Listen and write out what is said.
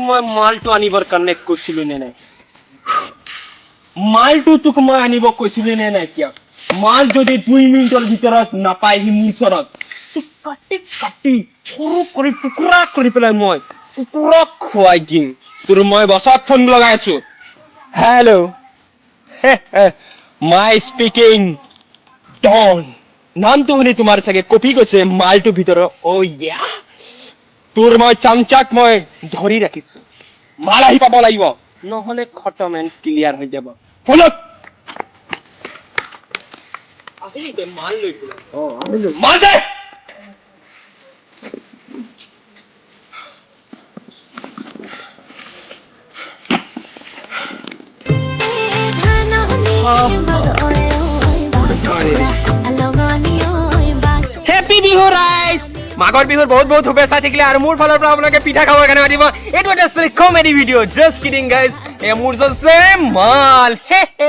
মই মালটো আনিবৰ কাৰণে কৈছিলো নে নাই মালটো তোক মই আনিব কৈছিলো নে নাই কিয় মাল যদি 2 মিনিটৰ ভিতৰত নাপাই হি মোৰ ওচৰত কাটি কাটি সৰু কৰি টুকুৰা কৰি পেলাই মই টুকুৰা খুৱাই দিম তোৰ মই বছত ফোন লগাই আছো হেল্ল' মাই স্পিকিং ডন নামটো শুনি তোমাৰ চাগে কপি গৈছে মালটো ভিতৰত অ ইয়া তোৰ মই চামচাক মই ধৰি ৰাখিছো মাল আহি পাব লাগিব নহলে খতম এণ্ড ক্লিয়াৰ হৈ যাব ফোনত আহিলি তই মাল লৈ পেলাই আহিলো মাল দে হেপী বিহু ৰাইজ মাঘৰ বিহুৰ বহুত বহুত শুভেচ্ছা থাকিলে আৰু মোৰ ফালৰ পৰা আপোনালোকে পিঠা খাবৰ কাৰণে মাতিব এইটো এটা comedy video' just kidding guys মোৰ মাল